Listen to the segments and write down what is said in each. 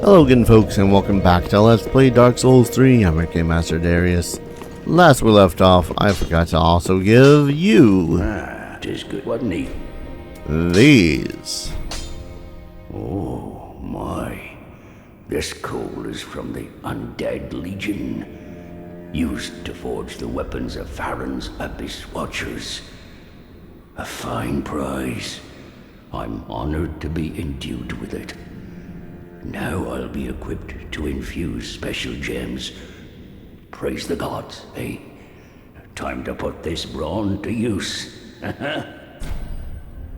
Hello again folks, and welcome back to Let's Play Dark Souls 3. I'm your Game Master Darius. Last we left off, I forgot to also give you... tis good, wasn't he? These. Oh my. This coal is from the Undead Legion, used to forge the weapons of Farron's Abyss Watchers. A fine prize. I'm honored to be endued with it. Now I'll be equipped to infuse special gems. Praise the gods, eh? Time to put this brawn to use.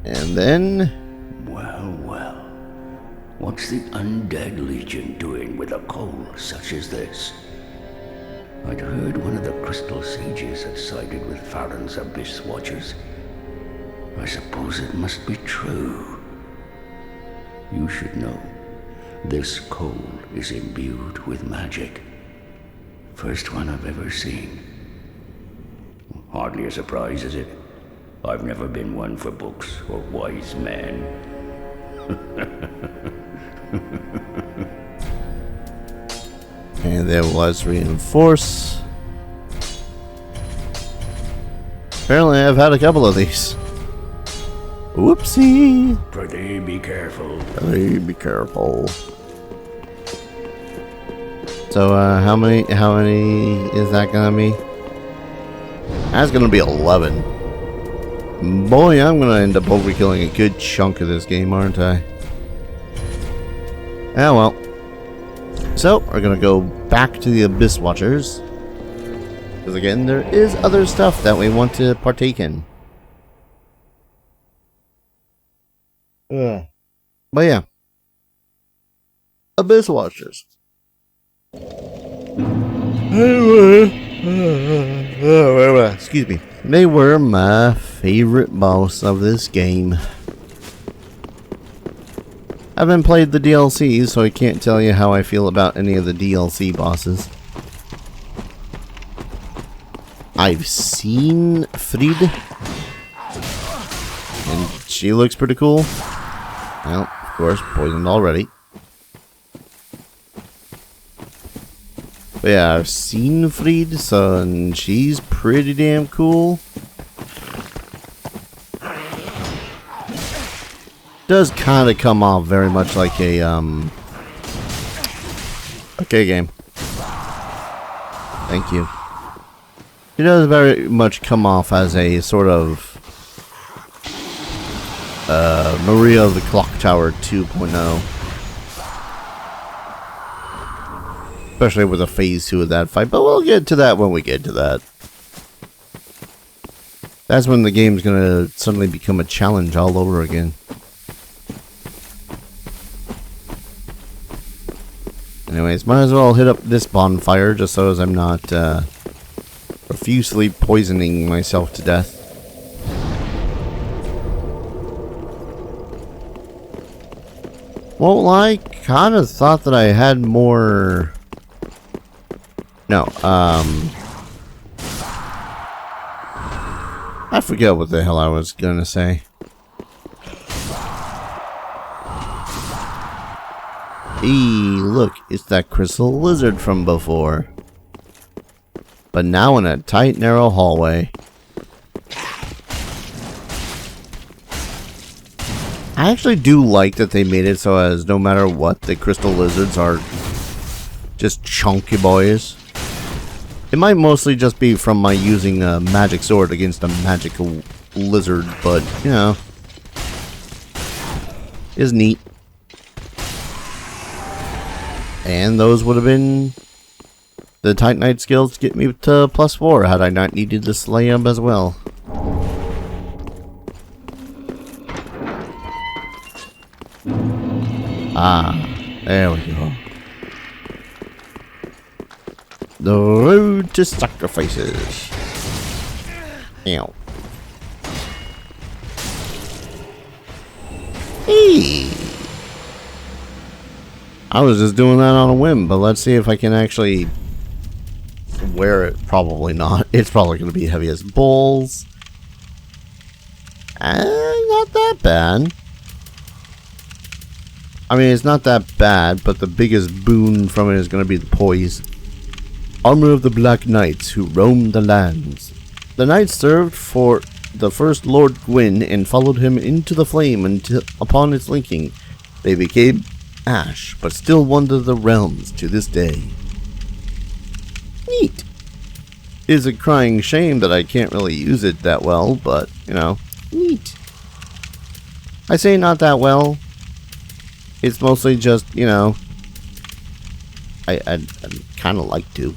And then... Well. What's the Undead Legion doing with a coal such as this? I'd heard one of the Crystal Sages had sided with Farron's Abyss Watchers. I suppose it must be true. You should know. This coal is imbued with magic. First one I've ever seen. Hardly a surprise, is it? I've never been one for books or wise men. And there was reinforce. Apparently I've had a couple of these. Whoopsie! Prithee, be careful. Prithee, be careful. So, how many is that gonna be? That's gonna be 11. Boy, I'm gonna end up overkilling a good chunk of this game, aren't I? Ah, well. So, we're gonna go back to the Abyss Watchers. Because again, there is other stuff that we want to partake in. But yeah. Abyss Watchers. Excuse me. They were my favorite boss of this game. I haven't played the DLCs, so I can't tell you how I feel about any of the DLC bosses. I've seen Fried, and she looks pretty cool. Well, of course, poisoned already. But yeah, I've seen Fried, so and she's pretty damn cool. Does kind of come off very much like a okay game. Thank you. It does very much come off as a sort of Maria of the Clock Tower 2.0. Especially with a phase 2 of that fight, but we'll get to that when we get to that. That's when the game's gonna suddenly become a challenge all over again. Anyways, might as well hit up this bonfire just so as I'm not profusely poisoning myself to death. Well, I kind of thought that I had more... No, I forget what the hell I was gonna say. Hey, look, it's that crystal lizard from before. But now in a tight, narrow hallway. I actually do like that they made it so as no matter what, the crystal lizards are just chunky boys. It might mostly just be from my using a magic sword against a magical lizard, but, you know, is neat. And those would have been the Titanite skills to get me to +4 had I not needed to slay them as well. Ah, there we go. The road to sacrifices. Ow. Hey. I was just doing that on a whim, but let's see if I can actually wear it. Probably not. It's probably going to be heavy as balls. Not that bad. I mean, it's not that bad, but the biggest boon from it is going to be the poise. Armor of the Black Knights who roamed the lands. The knights served for the first Lord Gwyn and followed him into the flame until, upon its linking, they became ash, but still wander the realms to this day. Neat. It is a crying shame that I can't really use it that well, but, you know, neat. I say not that well. It's mostly just, you know, I'd kind of like to.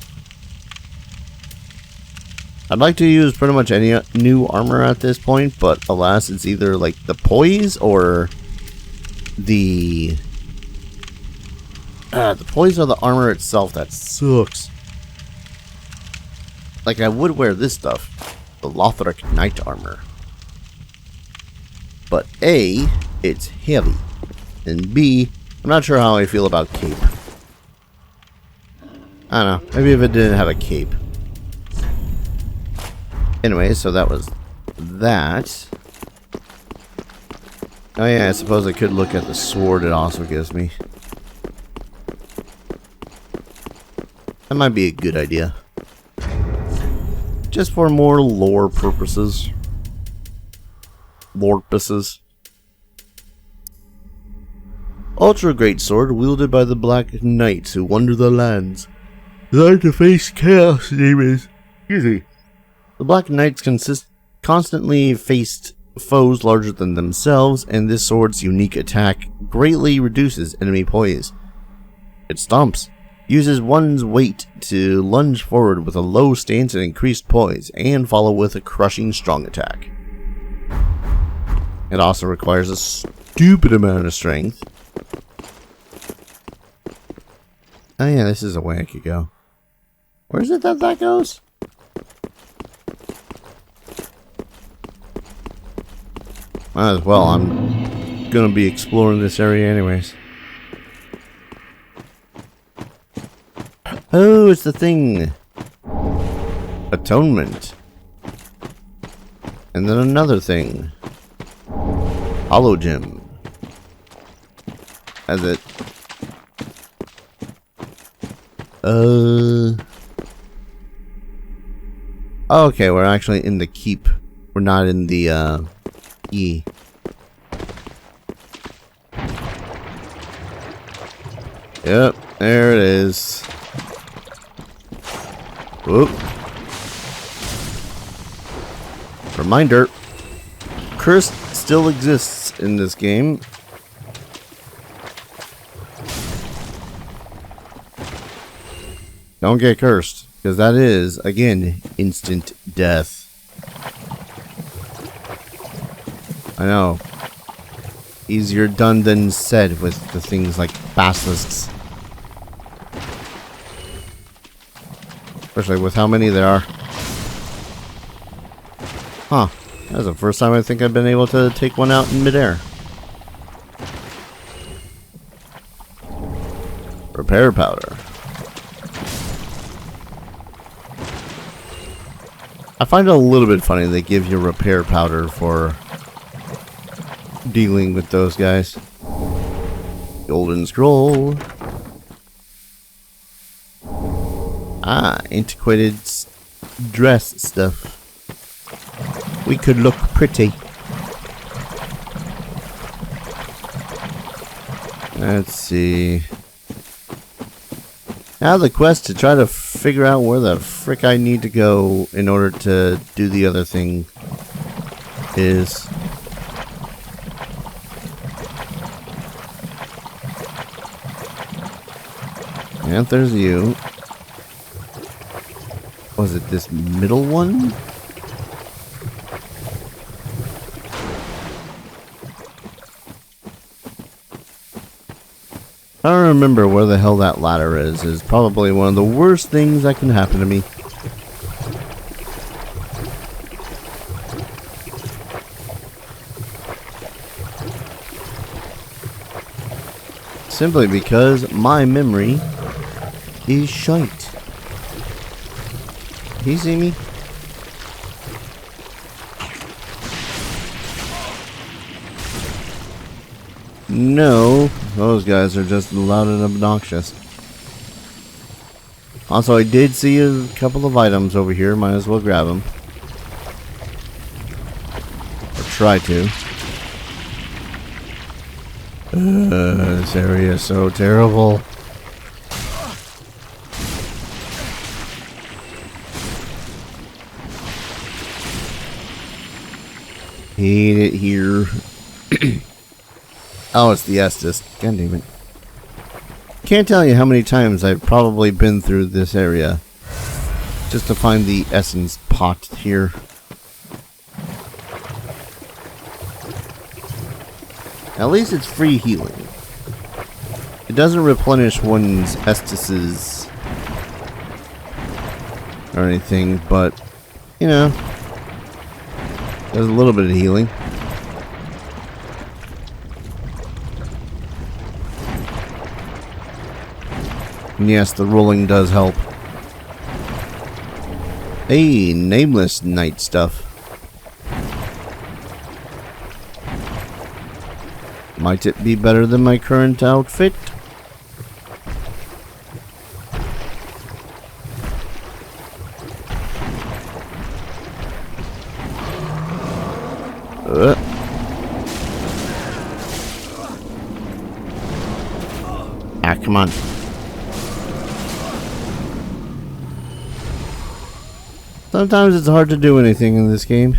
I'd like to use pretty much any new armor at this point, but alas, it's either like the poise or the poise or the armor itself that sucks. Like, I would wear this stuff, the Lothric Knight armor. But A, it's heavy. And B, I'm not sure how I feel about cape. I don't know. Maybe if it didn't have a cape. Anyway, so that was that. Oh yeah, I suppose I could look at the sword it also gives me. That might be a good idea. Just for more lore purposes. Lore purposes. Ultra Great Sword wielded by the Black Knights who wander the lands. Designed to face chaos demons. Easy. The Black Knights constantly faced foes larger than themselves, and this sword's unique attack greatly reduces enemy poise. It stomps. Uses one's weight to lunge forward with a low stance and increased poise, and follow with a crushing strong attack. It also requires a stupid amount of strength. Oh yeah, this is a way I could go. Where is it that goes? Might as well, I'm gonna be exploring this area anyways. Oh, it's the thing. Atonement. And then another thing. Hollow Gem. As it. Okay, we're actually in the keep. We're not in the, E. Yep, there it is. Whoop. Reminder, curse still exists in this game. Don't get cursed, because that is, again, instant death. I know. Easier done than said with the things like basilisks. Especially with how many there are. Huh. That's the first time I think I've been able to take one out in midair. Repair powder. I find it a little bit funny they give you repair powder for dealing with those guys. Golden scroll. Ah, antiquated dress stuff. We could look pretty. Let's see. Now the quest to try to figure out where the frick I need to go in order to do the other thing is. And there's you. Was it this middle one? I don't remember where the hell that ladder is. It's probably one of the worst things that can happen to me. Simply because my memory is shite. Can you see me? No. those guys are just loud and obnoxious. Also, I did see a couple of items over here. Might as well grab them. Or try to. This area is so terrible. Hate it here. Oh, it's the Estes. God damn it. Can't tell you how many times I've probably been through this area just to find the essence pot here. At least it's free healing. It doesn't replenish one's Estises or anything, but, you know, does a little bit of healing. And yes, the rolling does help. Hey, nameless night stuff. Might it be better than my current outfit? Ah, come on. Sometimes it's hard to do anything in this game.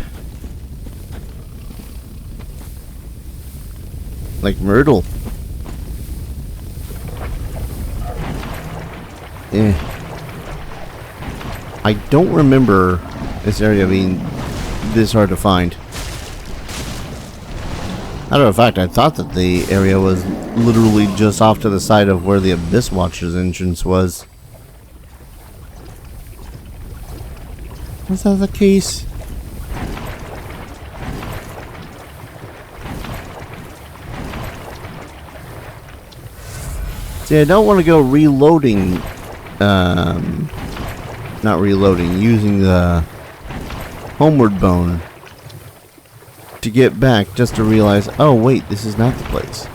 Like Myrtle. I don't remember this area being this hard to find. Matter of fact, I thought that the area was literally just off to the side of where the Abyss Watcher's entrance was. Was that the case? See, I don't want to go reloading, not reloading, using the homeward bone to get back just to realize, oh wait, this is not the place.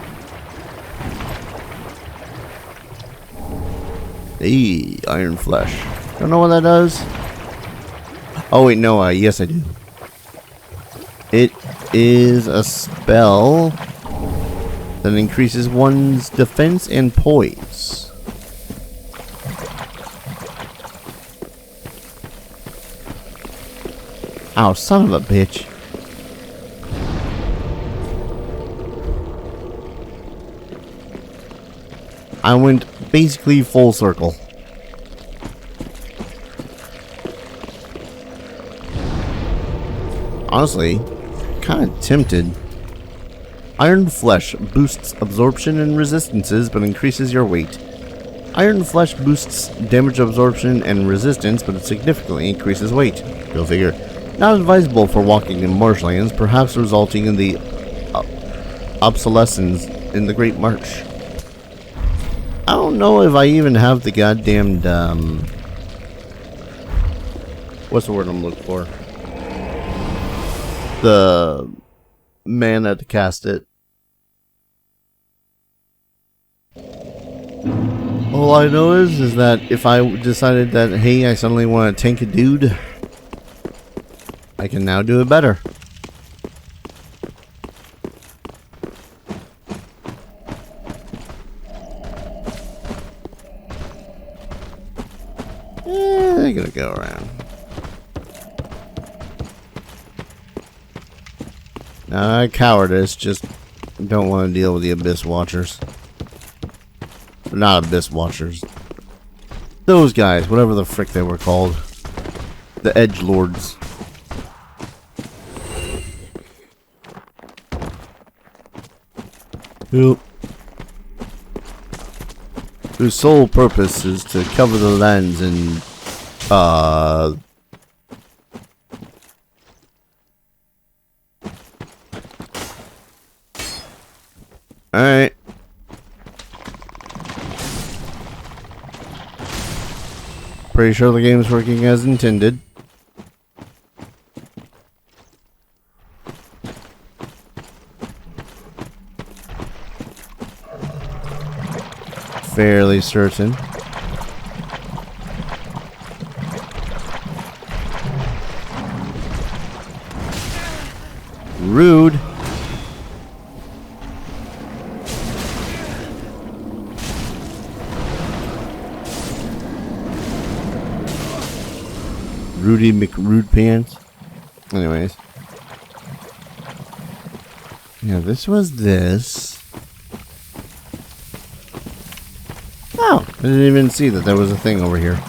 Hey, Iron Flesh. Don't know what that does. Oh wait, no, yes I do. It is a spell that increases one's defense and poise. Ow, son of a bitch. I went basically full circle. Honestly, kind of tempted. Iron Flesh boosts absorption and resistances, but increases your weight. Iron Flesh boosts damage absorption and resistance, but it significantly increases weight. Go figure. Not advisable for walking in marshlands, perhaps resulting in the obsolescence in the Great March. I don't know if I even have the goddamned, what's the word I'm looking for? The mana to cast it. All I know is that if I decided that, hey, I suddenly want to tank a dude, I can now do it better. They're gonna go around. Cowardice, just don't want to deal with the Abyss Watchers. Not Abyss Watchers. Those guys, whatever the frick they were called. The Edgelords. Yep. Whose sole purpose is to cover the lands and, alright. Pretty sure the game's working as intended. fairly certain. Rude. Rudy McRude Pants. Anyways. Yeah, this was this. Oh, I didn't even see that there was a thing over here.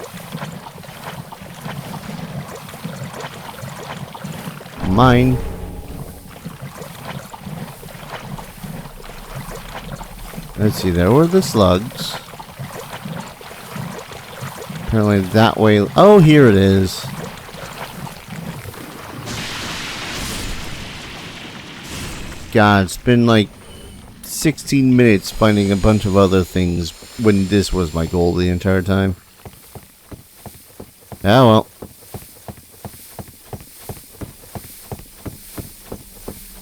Mine. Let's see, there were the slugs. Apparently that way. Oh, here it is. God, it's been like 16 minutes finding a bunch of other things when this was my goal the entire time. Ah, well.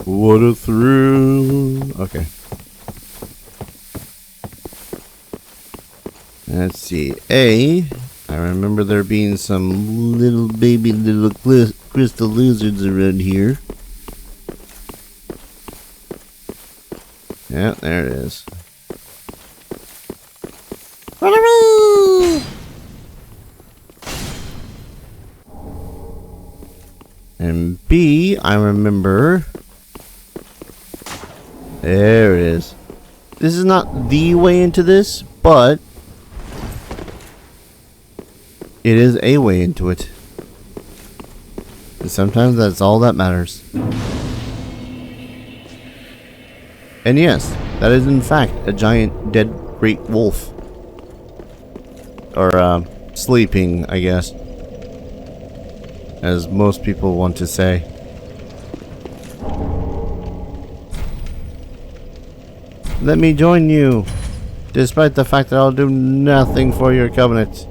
What a thrill. Okay. Let's see. I remember there being some little crystal lizards around here. Yeah, there it is. And B, I remember. There it is. This is not the way into this, but it is a way into it. And sometimes that's all that matters. And yes, that is in fact a giant dead great wolf. Or, sleeping, I guess. As most people want to say. Let me join you, despite the fact that I'll do nothing for your covenant.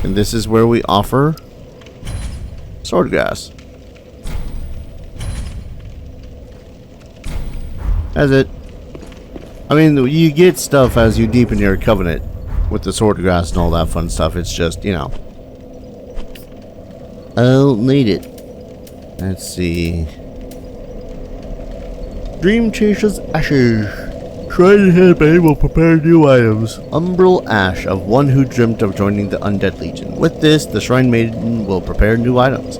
And this is where we offer swordgrass. That's it. I mean, you get stuff as you deepen your covenant with the swordgrass and all that fun stuff. It's just, you know. I'll need it. Let's see. Dream Chaser's Ashes. Shrine and Headband will prepare new items. Umbral Ash of one who dreamt of joining the Undead Legion. With this, the Shrine Maiden will prepare new items.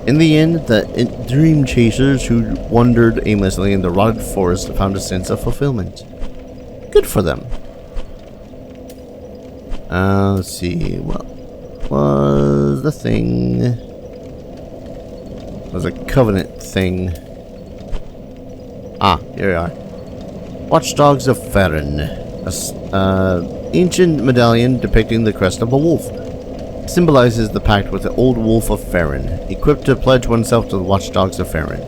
In the end, the Dream Chasers who wandered aimlessly in the rotted forest found a sense of fulfillment. Good for them. Let's see. What was the thing? It was a covenant thing. Ah, here we are. Watchdogs of Farron. An ancient medallion depicting the crest of a wolf. Symbolizes the pact with the old wolf of Farron, equipped to pledge oneself to the Watchdogs of Farron.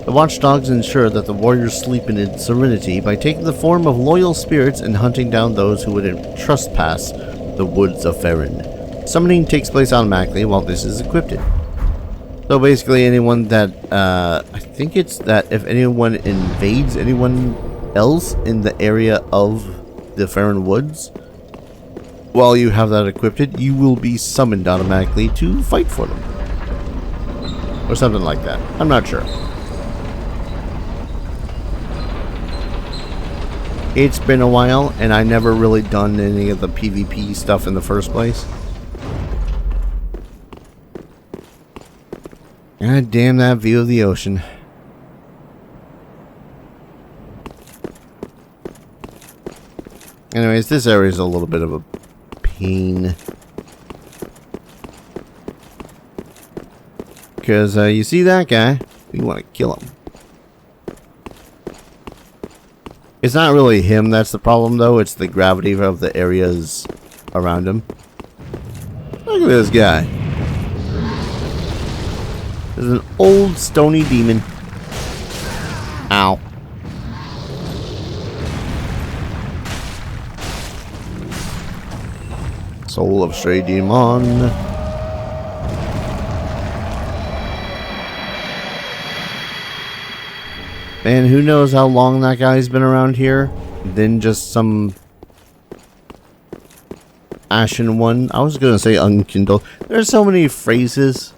The Watchdogs ensure that the warriors sleep in serenity by taking the form of loyal spirits and hunting down those who would trespass the woods of Farron. Summoning takes place automatically while this is equipped. So basically anyone that, I think it's that if anyone invades anyone else in the area of the Farron Woods, while you have that equipped, you will be summoned automatically to fight for them. Or something like that. I'm not sure. It's been a while, and I never really done any of the PvP stuff in the first place. God damn that view of the ocean. Anyways, this area is a little bit of a pain. Because you see that guy? You want to kill him. It's not really him that's the problem, though. It's the gravity of the areas around him. Look at this guy. There's an old stony demon. Ow. Soul of Stray Demon. And who knows how long that guy's been around here. Then just some ashen one. I was gonna say unkindled. There's so many phrases.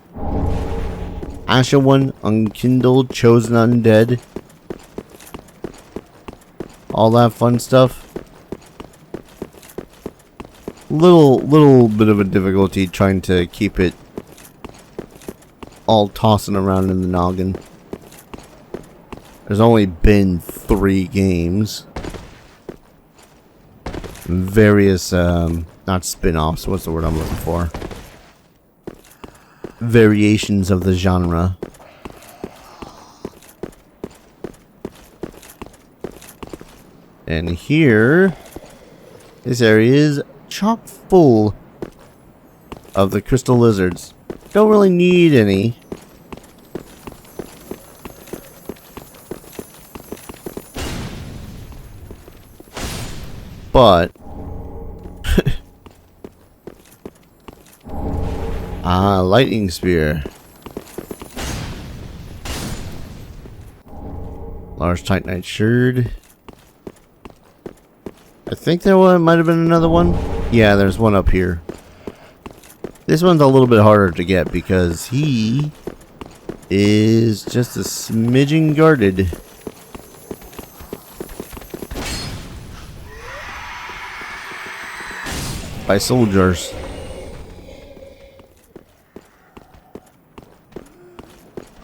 Ashen one, unkindled, chosen undead. All that fun stuff. Little bit of a difficulty trying to keep it all tossing around in the noggin. There's only been 3 games. Various, not spin-offs, what's the word I'm looking for? Variations of the genre. And here, this area is chock full of the crystal lizards. Don't really need any. But lightning spear. Large titanite shard. I think there might have been another one. Yeah, there's one up here. This one's a little bit harder to get because he is just a smidgen guarded. By soldiers.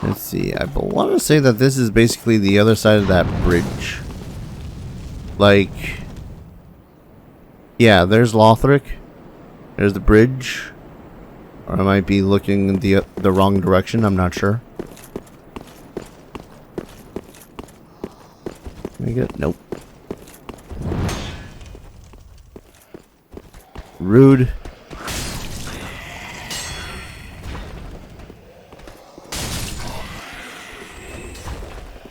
Let's see, I want to say that this is basically the other side of that bridge. Like, yeah, there's Lothric. There's the bridge. Or I might be looking in the wrong direction, I'm not sure. Let me get, nope. Rude.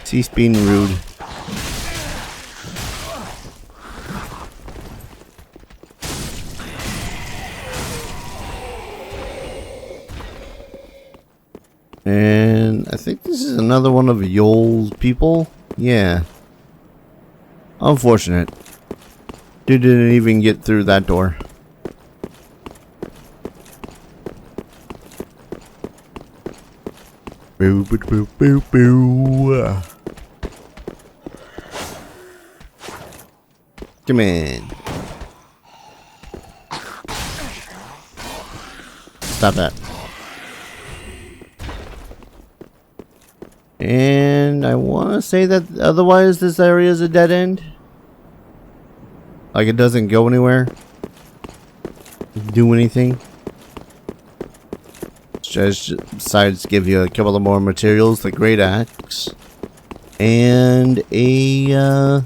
Cease being rude. And I think this is another one of Yoel's people. Yeah. Unfortunate. Dude didn't even get through that door. Boo, boo, boo, boo, boo. Come in. Stop that. And I want to say that otherwise this area is a dead end. Like it doesn't go anywhere. Do anything. Just besides give you a couple of more materials, the great axe. And a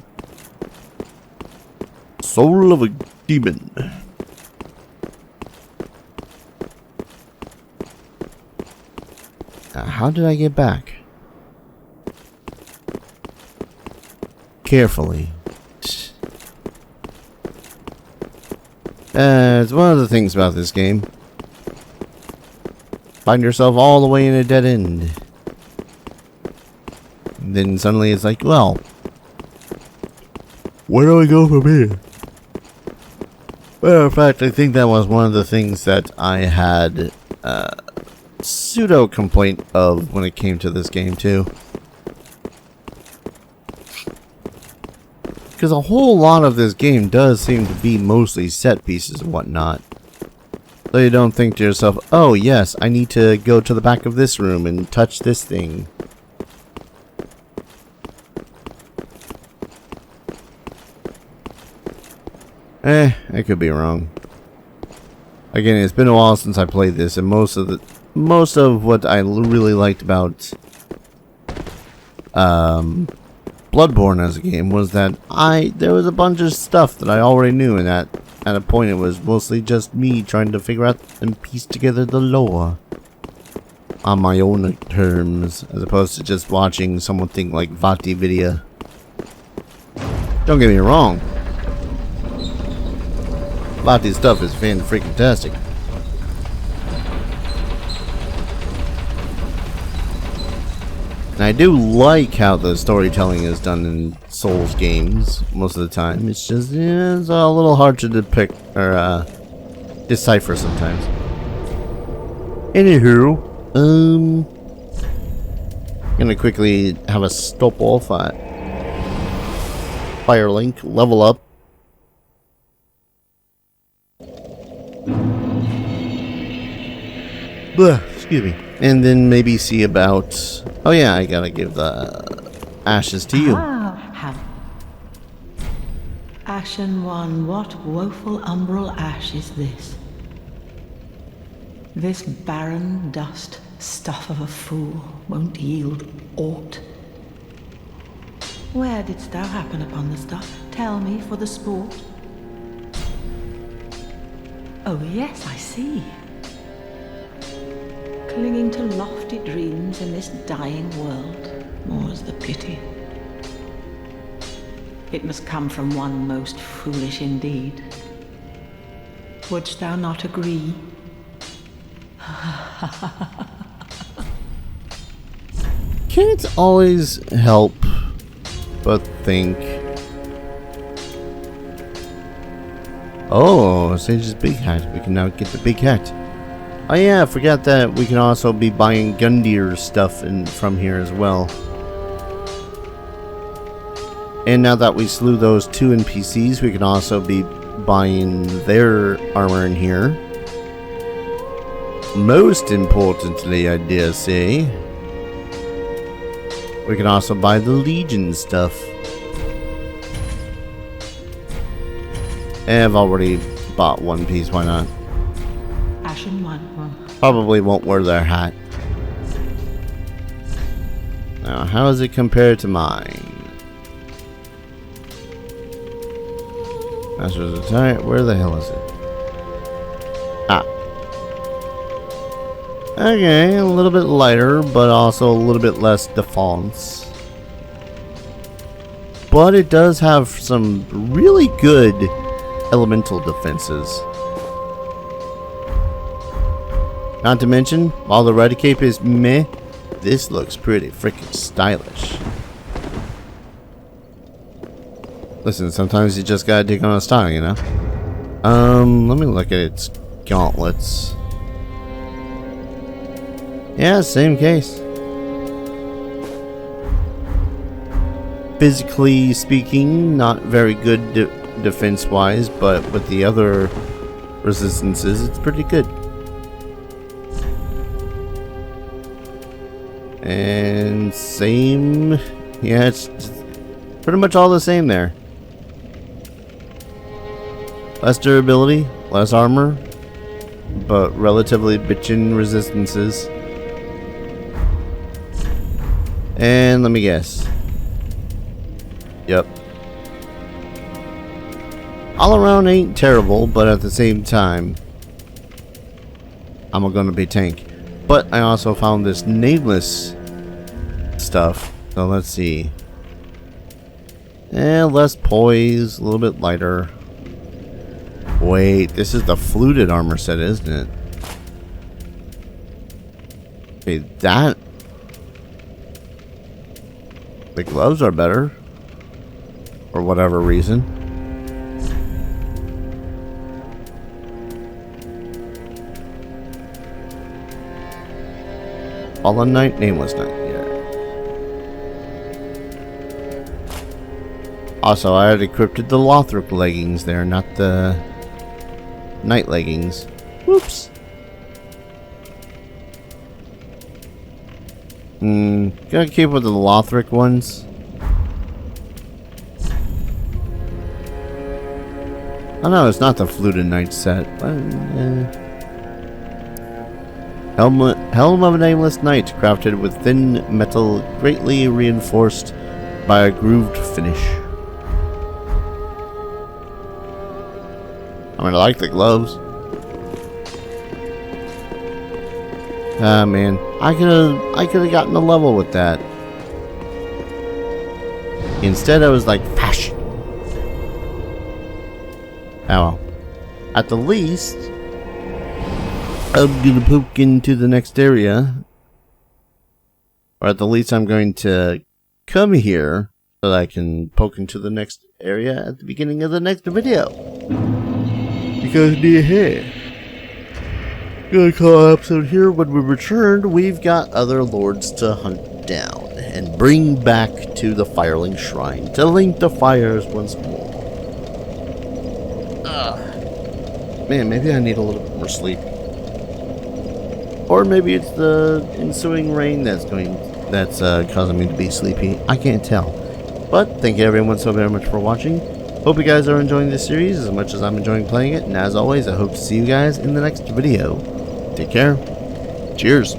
soul of a demon. How did I get back? Carefully. It's one of the things about this game. Find yourself all the way in a dead end. And then suddenly it's like, well, where do I go from here? Well, in fact, I think that was one of the things that I had pseudo complaint of when it came to this game too. Because a whole lot of this game does seem to be mostly set pieces and whatnot. So you don't think to yourself, oh yes, I need to go to the back of this room and touch this thing. I could be wrong. Again, it's been a while since I played this, and most of what I really liked about Bloodborne as a game was that there was a bunch of stuff that I already knew, and at a point it was mostly just me trying to figure out and piece together the lore on my own terms, as opposed to just watching something like Vati Vidya. Don't get me wrong, Vati's stuff is fan-freaking-tastic. And I do like how the storytelling is done in Souls games most of the time. It's just, yeah, it's a little hard to depict or decipher sometimes. Anywho, gonna quickly have a stop off at Firelink, level up. Blah, excuse me. And then maybe see about... Oh yeah, I gotta give the ashes to you. Ashen one, what woeful umbral ash is this? This barren dust, stuff of a fool, won't yield aught. Where didst thou happen upon the stuff? Tell me for the sport. Oh yes, I see. Clinging to lofty dreams in this dying world, more's the pity. It must come from one most foolish indeed. Wouldst thou not agree? Can't always help but think. Oh, Sage's big hat. We can now get the big hat. Oh yeah, I forgot that we can also be buying Gundyr stuff from here as well. And now that we slew those 2 NPCs, we can also be buying their armor in here. Most importantly, I dare say, we can also buy the Legion stuff. I've already bought one piece, why not? Ashen one. Probably won't wear their hat. Now, how does it compare to mine? Master's attire. Where the hell is it? Ah. Okay, a little bit lighter, but also a little bit less defense. But it does have some really good elemental defenses. Not to mention, while the red cape is meh, this looks pretty freaking stylish. Listen, sometimes you just gotta dig on a style, you know? Let me look at its gauntlets. Yeah, same case. Physically speaking, not very good defense-wise, but with the other resistances, it's pretty good. And same, yeah, it's pretty much all the same there. Less durability, less armor, but relatively bitchin' resistances. And let me guess. Yep. All around ain't terrible, but at the same time, I'm gonna be tank. But I also found this nameless stuff. So let's see. Less poise, a little bit lighter. Wait, this is the fluted armor set, isn't it? Okay, that... The gloves are better. For whatever reason. Fallen Knight, Nameless Knight, yeah. Also, I had equipped the Lothric leggings there, not the Knight leggings. Whoops. Gotta keep with the Lothric ones. Oh no, it's not the Fluted Knight set. Helm of a Nameless Knight, crafted with thin metal, greatly reinforced by a grooved finish. I mean, I like the gloves. Ah, man, I could have gotten a level with that. Instead, I was like, fashion. Oh well. At the least, I'm gonna poke into the next area Or at the least I'm going to come here so that I can poke into the next area at the beginning of the next video. Because gonna call our episode here. When we returned, we've got other lords to hunt down and bring back to the Firelink Shrine to link the fires once more. Man, maybe I need a little bit more sleep. Or maybe it's the ensuing rain that's causing me to be sleepy. I can't tell. But thank you everyone so very much for watching. Hope you guys are enjoying this series as much as I'm enjoying playing it. And as always, I hope to see you guys in the next video. Take care. Cheers.